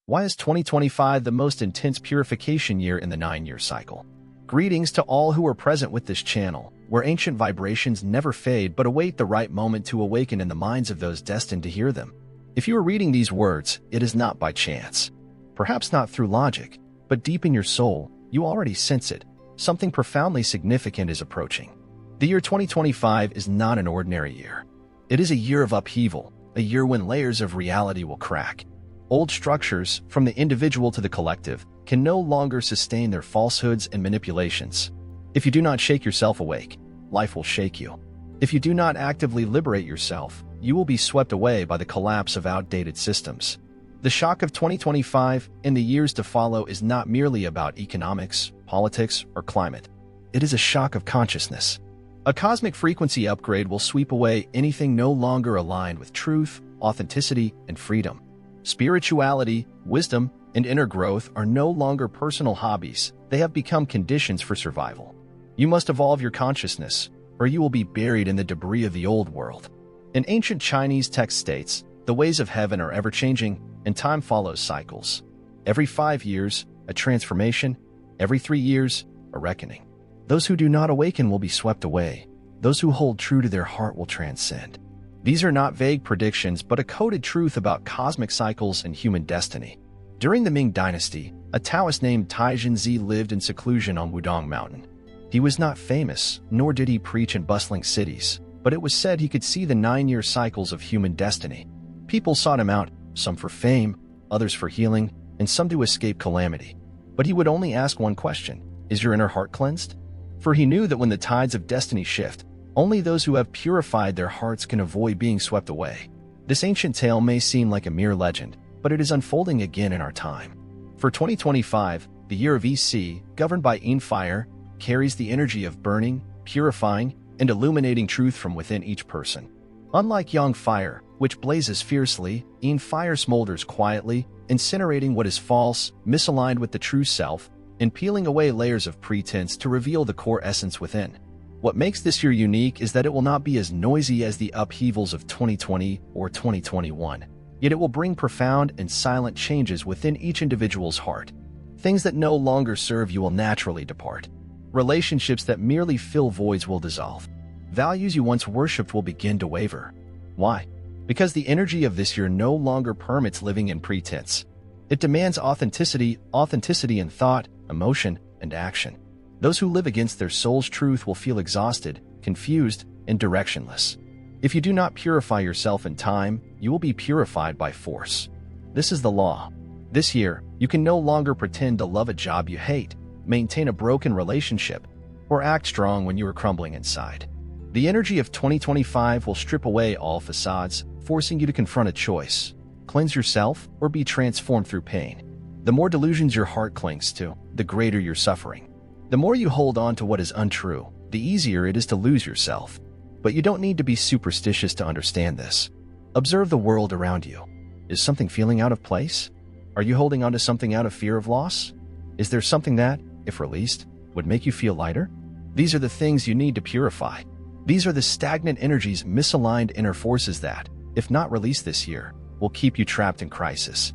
Why is 2025 the most intense purification year in the 9-year cycle? Greetings to all who are present with this channel, where ancient vibrations never fade but await the right moment to awaken in the minds of those destined to hear them. If you are reading these words, it is not by chance. Perhaps not through logic, but deep in your soul, you already sense it. Something profoundly significant is approaching. The year 2025 is not an ordinary year. It is a year of upheaval, a year when layers of reality will crack. Old structures, from the individual to the collective, can no longer sustain their falsehoods and manipulations. If you do not shake yourself awake, life will shake you. If you do not actively liberate yourself, you will be swept away by the collapse of outdated systems. The shock of 2025 and the years to follow is not merely about economics, politics, or climate. It is a shock of consciousness. A cosmic frequency upgrade will sweep away anything no longer aligned with truth, authenticity, and freedom. Spirituality, wisdom, and inner growth are no longer personal hobbies. They have become conditions for survival. You must evolve your consciousness, or you will be buried in the debris of the old world. An ancient Chinese text states, "The ways of heaven are ever-changing, and time follows cycles. Every 5 years, a transformation. Every 3 years, a reckoning. Those who do not awaken will be swept away. Those who hold true to their heart will transcend." These are not vague predictions, but a coded truth about cosmic cycles and human destiny. During the Ming Dynasty, a Taoist named Taizhenzi lived in seclusion on Wudong Mountain. He was not famous, nor did he preach in bustling cities, but it was said he could see the 9-year cycles of human destiny. People sought him out, some for fame, others for healing, and some to escape calamity. But he would only ask one question: is your inner heart cleansed? For he knew that when the tides of destiny shift, only those who have purified their hearts can avoid being swept away. This ancient tale may seem like a mere legend, but it is unfolding again in our time. For 2025, the year of EC, governed by Yin fire, carries the energy of burning, purifying, and illuminating truth from within each person. Unlike Yang fire, which blazes fiercely, Yin fire smolders quietly, incinerating what is false, misaligned with the true self, and peeling away layers of pretense to reveal the core essence within. What makes this year unique is that it will not be as noisy as the upheavals of 2020 or 2021, yet it will bring profound and silent changes within each individual's heart. Things that no longer serve you will naturally depart. Relationships that merely fill voids will dissolve. Values you once worshipped will begin to waver. Why? Because the energy of this year no longer permits living in pretense. It demands authenticity in thought, emotion, and action. Those who live against their soul's truth will feel exhausted, confused, and directionless. If you do not purify yourself in time, you will be purified by force. This is the law. This year, you can no longer pretend to love a job you hate, maintain a broken relationship, or act strong when you are crumbling inside. The energy of 2025 will strip away all facades, forcing you to confront a choice: cleanse yourself or be transformed through pain. The more delusions your heart clings to, the greater your suffering. The more you hold on to what is untrue, the easier it is to lose yourself. But you don't need to be superstitious to understand this. Observe the world around you. Is something feeling out of place? Are you holding on to something out of fear of loss? Is there something that, if released, would make you feel lighter? These are the things you need to purify. These are the stagnant energies, misaligned inner forces that, if not released this year, will keep you trapped in crisis.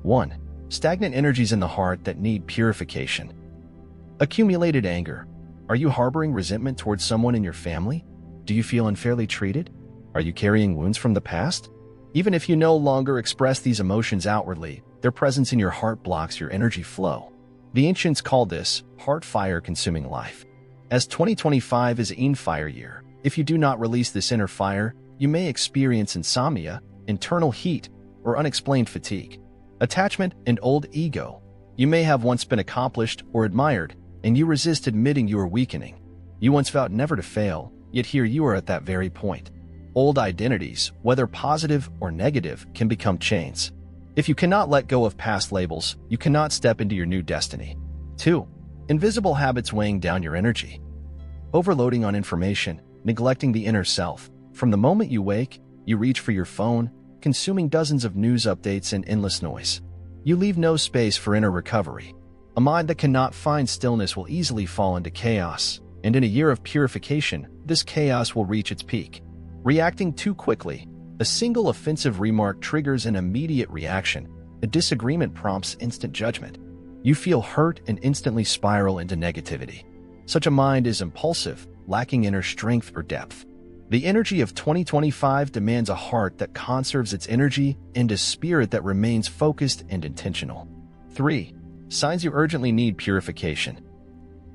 1. Stagnant energies in the heart that need purification. Accumulated anger. Are you harboring resentment towards someone in your family? Do you feel unfairly treated? Are you carrying wounds from the past? Even if you no longer express these emotions outwardly, their presence in your heart blocks your energy flow. The ancients called this heart fire consuming life. As 2025 is Yin fire year, if you do not release this inner fire, you may experience insomnia, internal heat, or unexplained fatigue. Attachment and old ego. You may have once been accomplished or admired, and you resist admitting you are weakening. You once vowed never to fail, yet here you are at that very point. Old identities, whether positive or negative, can become chains. If you cannot let go of past labels, you cannot step into your new destiny. 2. Invisible habits weighing down your energy. Overloading on information, neglecting the inner self. From the moment you wake, you reach for your phone, consuming dozens of news updates and endless noise. You leave no space for inner recovery. A mind that cannot find stillness will easily fall into chaos, and in a year of purification, this chaos will reach its peak. Reacting too quickly. A single offensive remark triggers an immediate reaction, A disagreement prompts instant judgment. You feel hurt and instantly spiral into negativity. Such a mind is impulsive, lacking inner strength or depth. The energy of 2025 demands a heart that conserves its energy and a spirit that remains focused and intentional. 3. Signs you urgently need purification.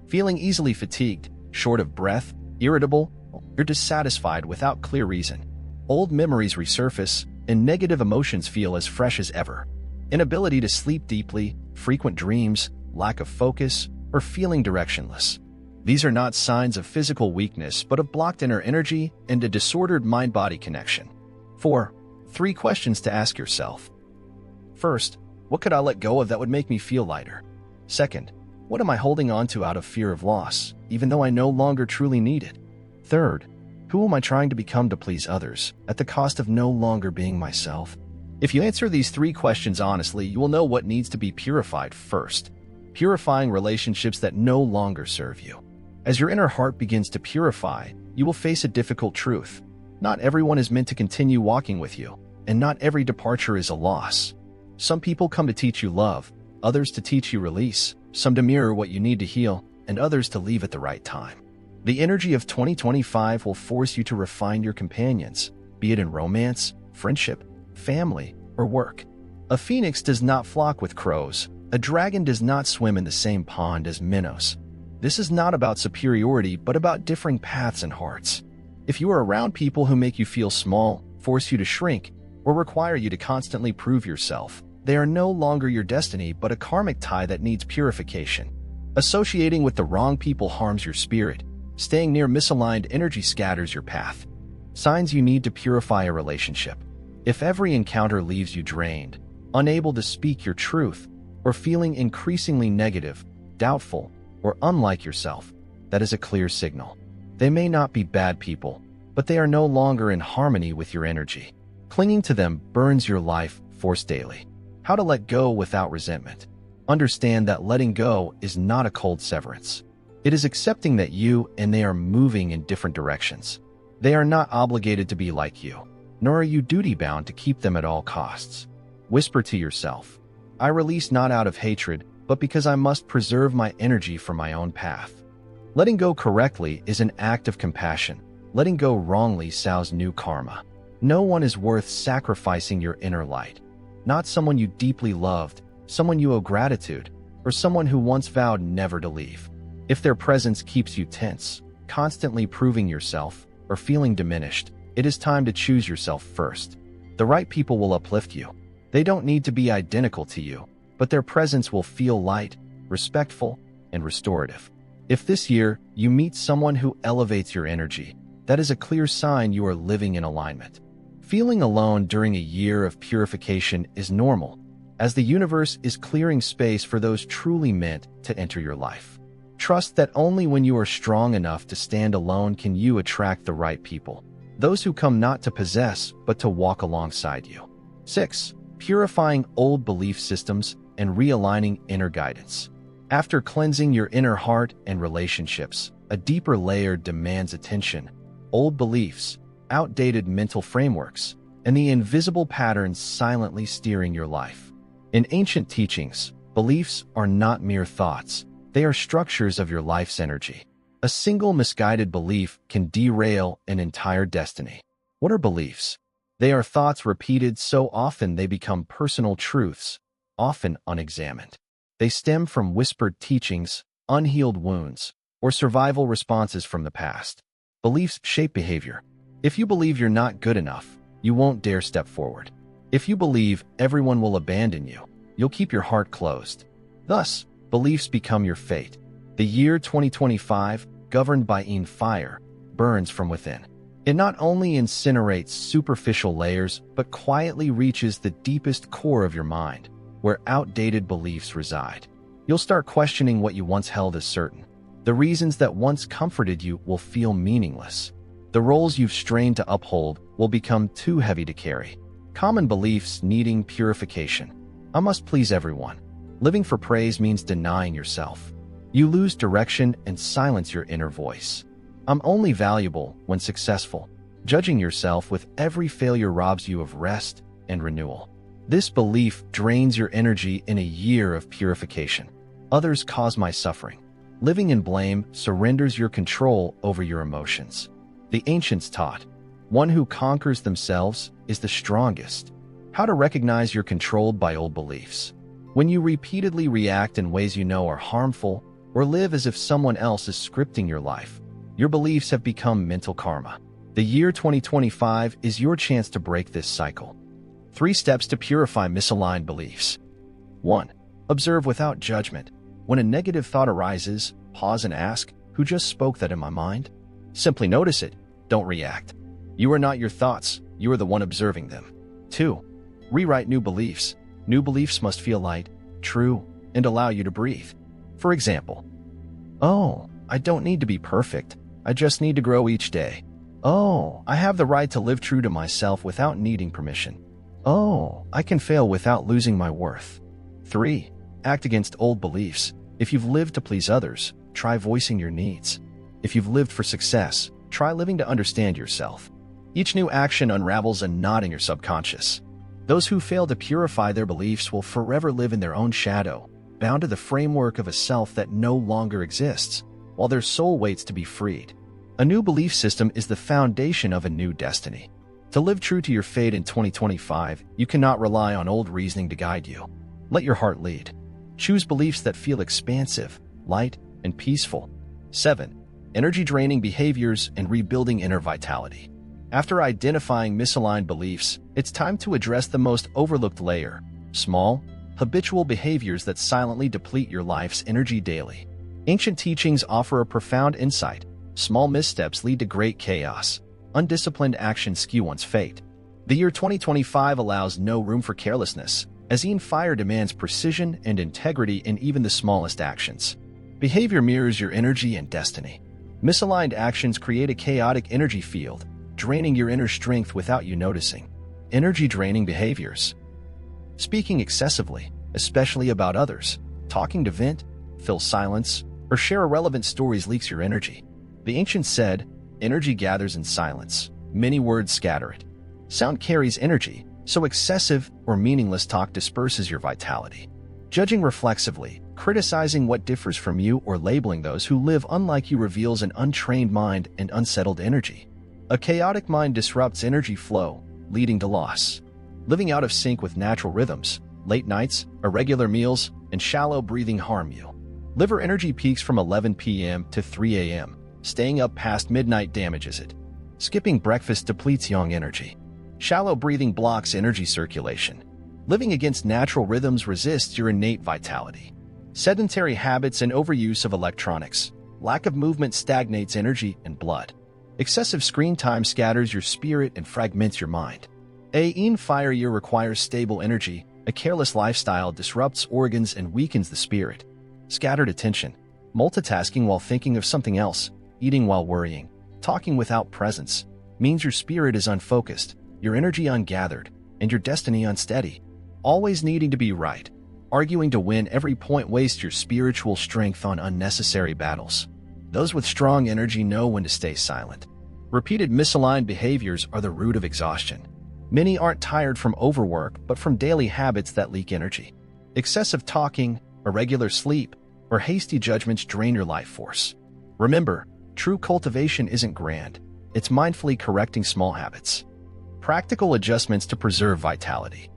Feeling easily fatigued, short of breath, irritable, or dissatisfied without clear reason. Old memories resurface, and negative emotions feel as fresh as ever. Inability to sleep deeply, frequent dreams, lack of focus, or feeling directionless. These are not signs of physical weakness, but of blocked inner energy and a disordered mind-body connection. 4. 3 questions to ask yourself. First, what could I let go of that would make me feel lighter? Second, what am I holding on to out of fear of loss, even though I no longer truly need it? Third, who am I trying to become to please others, at the cost of no longer being myself? If you answer these 3 questions honestly, you will know what needs to be purified first. Purifying relationships that no longer serve you. As your inner heart begins to purify, you will face a difficult truth. Not everyone is meant to continue walking with you, and not every departure is a loss. Some people come to teach you love, others to teach you release, some to mirror what you need to heal, and others to leave at the right time. The energy of 2025 will force you to refine your companions, be it in romance, friendship, family, or work. A phoenix does not flock with crows. A dragon does not swim in the same pond as minnows. This is not about superiority, but about differing paths and hearts. If you are around people who make you feel small, force you to shrink, or require you to constantly prove yourself, they are no longer your destiny but a karmic tie that needs purification. Associating with the wrong people harms your spirit. Staying near misaligned energy scatters your path. Signs you need to purify a relationship. If every encounter leaves you drained, unable to speak your truth, or feeling increasingly negative, doubtful, or unlike yourself, that is a clear signal. They may not be bad people, but they are no longer in harmony with your energy. Clinging to them burns your life force daily. How to let go without resentment. Understand that letting go is not a cold severance. It is accepting that you and they are moving in different directions. They are not obligated to be like you, nor are you duty-bound to keep them at all costs. Whisper to yourself, I release not out of hatred, but because I must preserve my energy for my own path. Letting go correctly is an act of compassion. Letting go wrongly sows new karma. No one is worth sacrificing your inner light. Not someone you deeply loved, someone you owe gratitude, or someone who once vowed never to leave. If their presence keeps you tense, constantly proving yourself, or feeling diminished, it is time to choose yourself first. The right people will uplift you. They don't need to be identical to you, but their presence will feel light, respectful, and restorative. If this year you meet someone who elevates your energy, that is a clear sign you are living in alignment. Feeling alone during a year of purification is normal, as the universe is clearing space for those truly meant to enter your life. Trust that only when you are strong enough to stand alone can you attract the right people, those who come not to possess but to walk alongside you. 6. Purifying old belief systems and realigning inner guidance. After cleansing your inner heart and relationships, a deeper layer demands attention. Old beliefs, outdated mental frameworks, and the invisible patterns silently steering your life. In ancient teachings, beliefs are not mere thoughts. They are structures of your life's energy. A single misguided belief can derail an entire destiny. What are beliefs? They are thoughts repeated so often they become personal truths, often unexamined. They stem from whispered teachings, unhealed wounds, or survival responses from the past. Beliefs shape behavior. If you believe you're not good enough, you won't dare step forward. If you believe everyone will abandon you, you'll keep your heart closed. Thus, beliefs become your fate. The year 2025, governed by fire, burns from within. It not only incinerates superficial layers, but quietly reaches the deepest core of your mind, where outdated beliefs reside. You'll start questioning what you once held as certain. The reasons that once comforted you will feel meaningless. The roles you've strained to uphold will become too heavy to carry. Common beliefs needing purification. I must please everyone. Living for praise means denying yourself. You lose direction and silence your inner voice. I'm only valuable when successful. Judging yourself with every failure robs you of rest and renewal. This belief drains your energy in a year of purification. Others cause my suffering. Living in blame surrenders your control over your emotions. The ancients taught, one who conquers themselves is the strongest. How to recognize you're controlled by old beliefs. When you repeatedly react in ways you know are harmful or live as if someone else is scripting your life, your beliefs have become mental karma. The year 2025 is your chance to break this cycle. 3 steps to purify misaligned beliefs. 1. Observe without judgment. When a negative thought arises, pause and ask, who just spoke that in my mind? Simply notice it. Don't react. You are not your thoughts. You are the one observing them. 2. Rewrite new beliefs. New beliefs must feel light, true, and allow you to breathe. For example, oh, I don't need to be perfect. I just need to grow each day. Oh, I have the right to live true to myself without needing permission. Oh, I can fail without losing my worth. 3. Act against old beliefs. If you've lived to please others, try voicing your needs. If you've lived for success, try living to understand yourself. Each new action unravels a knot in your subconscious. Those who fail to purify their beliefs will forever live in their own shadow, bound to the framework of a self that no longer exists, while their soul waits to be freed. A new belief system is the foundation of a new destiny. To live true to your fate in 2025, you cannot rely on old reasoning to guide you. Let your heart lead. Choose beliefs that feel expansive, light, and peaceful. 7. Energy-draining behaviors and rebuilding inner vitality. After identifying misaligned beliefs, it's time to address the most overlooked layer: small, habitual behaviors that silently deplete your life's energy daily. Ancient teachings offer a profound insight. Small missteps lead to great chaos. Undisciplined actions skew one's fate. The year 2025 allows no room for carelessness, as fire demands precision and integrity in even the smallest actions. Behavior mirrors your energy and destiny. Misaligned actions create a chaotic energy field, draining your inner strength without you noticing. Energy-draining behaviors. Speaking excessively, especially about others, talking to vent, fill silence, or share irrelevant stories leaks your energy. The ancients said, energy gathers in silence. Many words scatter it. Sound carries energy, so excessive or meaningless talk disperses your vitality. Judging reflexively, criticizing what differs from you, or labeling those who live unlike you reveals an untrained mind and unsettled energy. A chaotic mind disrupts energy flow, leading to loss. Living out of sync with natural rhythms, late nights, irregular meals, and shallow breathing harm you. Liver energy peaks from 11 p.m. to 3 a.m. Staying up past midnight damages it. Skipping breakfast depletes young energy. Shallow breathing blocks energy circulation. Living against natural rhythms resists your innate vitality. Sedentary habits and overuse of electronics. Lack of movement stagnates energy and blood. Excessive screen time scatters your spirit and fragments your mind. A fire year requires stable energy. A careless lifestyle disrupts organs and weakens the spirit. Scattered attention. Multitasking while thinking of something else, eating while worrying, talking without presence, means your spirit is unfocused, your energy ungathered, and your destiny unsteady. Always needing to be right. Arguing to win every point wastes your spiritual strength on unnecessary battles. Those with strong energy know when to stay silent. Repeated misaligned behaviors are the root of exhaustion. Many aren't tired from overwork, but from daily habits that leak energy. Excessive talking, irregular sleep, or hasty judgments drain your life force. Remember, true cultivation isn't grand. It's mindfully correcting small habits. Practical adjustments to preserve vitality.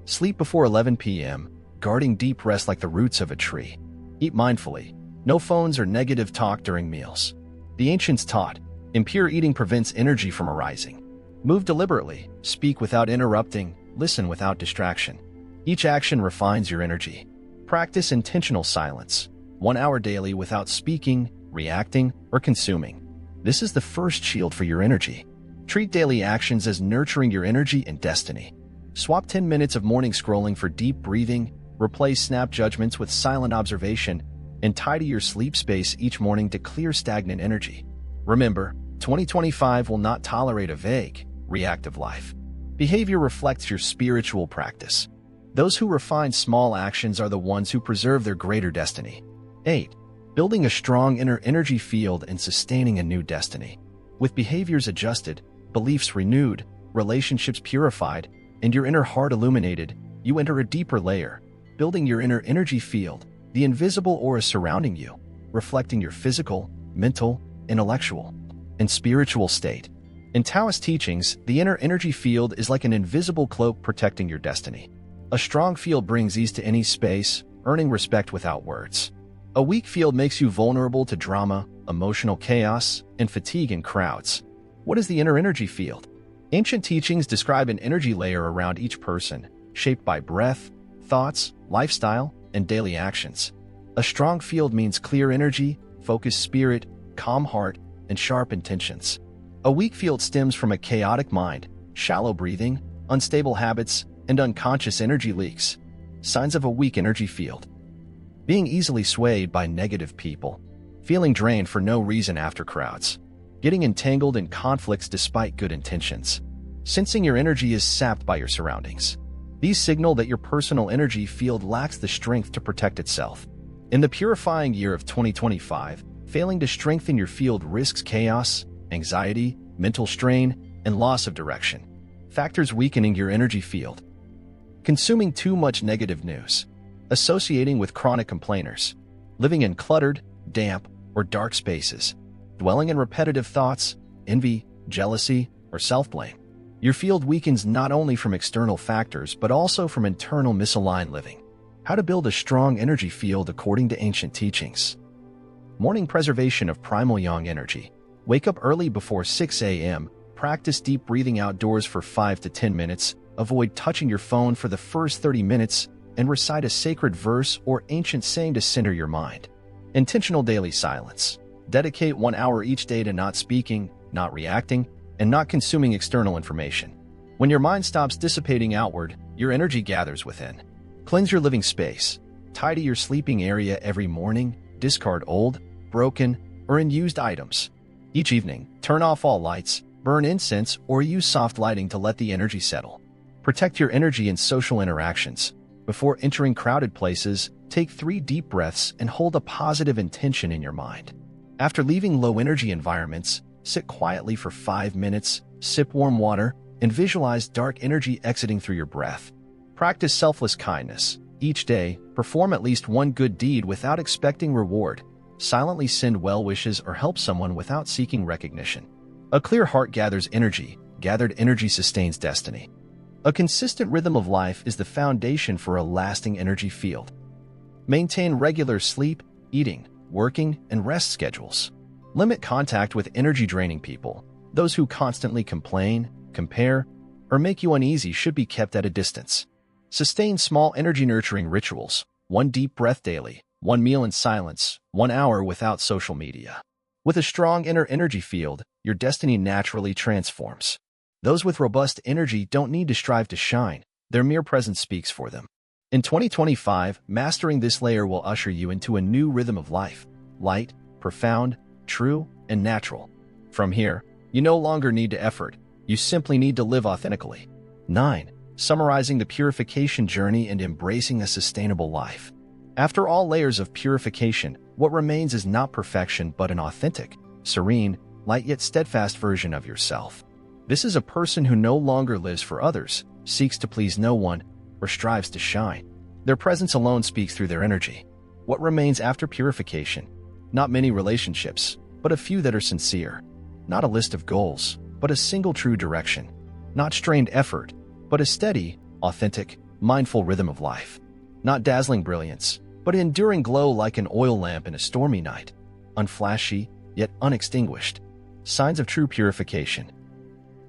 Sleep before 11 p.m., guarding deep rest like the roots of a tree. Eat mindfully. No phones or negative talk during meals. The ancients taught, impure eating prevents energy from arising. Move deliberately, speak without interrupting, listen without distraction. Each action refines your energy. Practice intentional silence. 1 hour daily without speaking, reacting, or consuming. This is the first shield for your energy. Treat daily actions as nurturing your energy and destiny. Swap 10 minutes of morning scrolling for deep breathing, replace snap judgments with silent observation, and tidy your sleep space each morning to clear stagnant energy. Remember, 2025 will not tolerate a vague, reactive life. Behavior reflects your spiritual practice. Those who refine small actions are the ones who preserve their greater destiny. 8. Building a strong inner energy field and sustaining a new destiny. With behaviors adjusted, beliefs renewed, relationships purified, and your inner heart illuminated, you enter a deeper layer, building your inner energy field, the invisible aura surrounding you, reflecting your physical, mental, intellectual, and spiritual state. In Taoist teachings, the inner energy field is like an invisible cloak protecting your destiny. A strong field brings ease to any space, earning respect without words. A weak field makes you vulnerable to drama, emotional chaos, and fatigue in crowds. What is the inner energy field? Ancient teachings describe an energy layer around each person, shaped by breath, thoughts, lifestyle, and daily actions. A strong field means clear energy, focused spirit, calm heart, and sharp intentions. A weak field stems from a chaotic mind, shallow breathing, unstable habits, and unconscious energy leaks. Signs of a weak energy field: being easily swayed by negative people, feeling drained for no reason after crowds, getting entangled in conflicts despite good intentions, sensing your energy is sapped by your surroundings. These signal that your personal energy field lacks the strength to protect itself. In the purifying year of 2025, failing to strengthen your field risks chaos, anxiety, mental strain, and loss of direction. Factors weakening your energy field: consuming too much negative news, associating with chronic complainers, living in cluttered, damp, or dark spaces, dwelling in repetitive thoughts, envy, jealousy, or self-blame. Your field weakens not only from external factors but also from internal misaligned living. How to build a strong energy field according to ancient teachings. Morning preservation of primal yang energy. Wake up early before 6 a.m., practice deep breathing outdoors for 5 to 10 minutes, avoid touching your phone for the first 30 minutes, and recite a sacred verse or ancient saying to center your mind. Intentional daily silence. Dedicate 1 hour each day to not speaking, not reacting, and not consuming external information. When your mind stops dissipating outward, your energy gathers within. Cleanse your living space. Tidy your sleeping area every morning, discard old, broken, or unused items. Each evening, turn off all lights, burn incense, or use soft lighting to let the energy settle. Protect your energy in social interactions. Before entering crowded places, take 3 deep breaths and hold a positive intention in your mind. After leaving low-energy environments, sit quietly for 5 minutes, sip warm water, and visualize dark energy exiting through your breath. Practice selfless kindness. Each day, perform at least one good deed without expecting reward. Silently send well wishes or help someone without seeking recognition. A clear heart gathers energy. Gathered energy sustains destiny. A consistent rhythm of life is the foundation for a lasting energy field. Maintain regular sleep, eating, working, and rest schedules. Limit contact with energy-draining people. Those who constantly complain, compare, or make you uneasy should be kept at a distance. Sustain small energy-nurturing rituals. 1 deep breath daily, 1 meal in silence, 1 hour without social media. With a strong inner energy field, your destiny naturally transforms. Those with robust energy don't need to strive to shine. Their mere presence speaks for them. In 2025, mastering this layer will usher you into a new rhythm of life. Light, profound, true, and natural. From here, you no longer need to effort. You simply need to live authentically. 9. Summarizing the purification journey and embracing a sustainable life. After all layers of purification, what remains is not perfection but an authentic, serene, light yet steadfast version of yourself. This is a person who no longer lives for others, seeks to please no one, or strives to shine. Their presence alone speaks through their energy. What remains after purification? Not many relationships, but a few that are sincere. Not a list of goals, but a single true direction. Not strained effort, but a steady, authentic, mindful rhythm of life. Not dazzling brilliance, but an enduring glow like an oil lamp in a stormy night. Unflashy, yet unextinguished. Signs of true purification.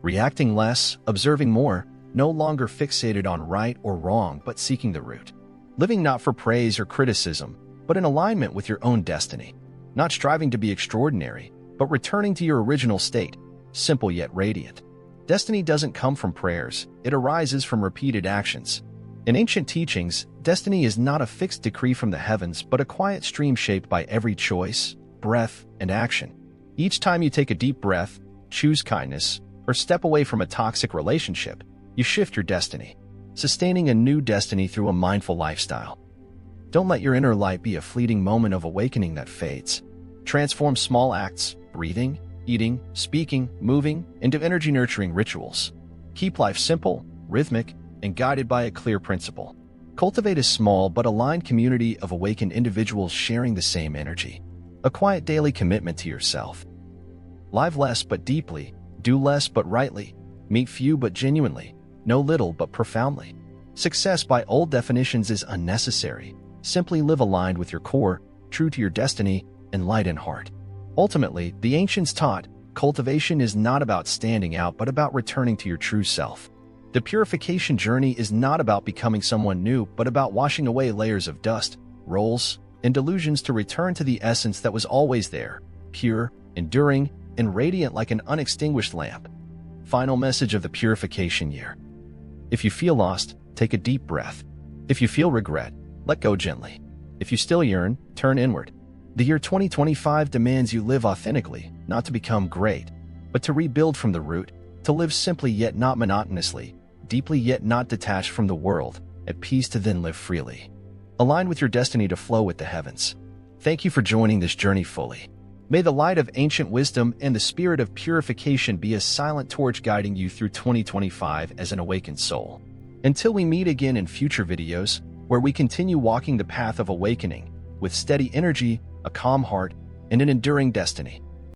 Reacting less, observing more, no longer fixated on right or wrong but seeking the root. Living not for praise or criticism, but in alignment with your own destiny. Not striving to be extraordinary, but returning to your original state, simple yet radiant. Destiny doesn't come from prayers, it arises from repeated actions. In ancient teachings, destiny is not a fixed decree from the heavens but a quiet stream shaped by every choice, breath, and action. Each time you take a deep breath, choose kindness, or step away from a toxic relationship, you shift your destiny, sustaining a new destiny through a mindful lifestyle. Don't let your inner light be a fleeting moment of awakening that fades. Transform small acts, breathing, eating, speaking, moving, into energy-nurturing rituals. Keep life simple, rhythmic, and guided by a clear principle. Cultivate a small but aligned community of awakened individuals sharing the same energy. A quiet daily commitment to yourself. Live less but deeply, do less but rightly, meet few but genuinely, know little but profoundly. Success by old definitions is unnecessary. Simply live aligned with your core, true to your destiny, and light in heart. Ultimately, the ancients taught, cultivation is not about standing out but about returning to your true self. The purification journey is not about becoming someone new but about washing away layers of dust, roles, and delusions to return to the essence that was always there, pure, enduring, and radiant like an unextinguished lamp. Final message of the purification year. If you feel lost, take a deep breath. If you feel regret, let go gently. If you still yearn, turn inward. The year 2025 demands you live authentically, not to become great, but to rebuild from the root, to live simply yet not monotonously, deeply yet not detached from the world, at peace to then live freely. Align with your destiny to flow with the heavens. Thank you for joining this journey fully. May the light of ancient wisdom and the spirit of purification be a silent torch guiding you through 2025 as an awakened soul. Until we meet again in future videos, where we continue walking the path of awakening, with steady energy, a calm heart, and an enduring destiny.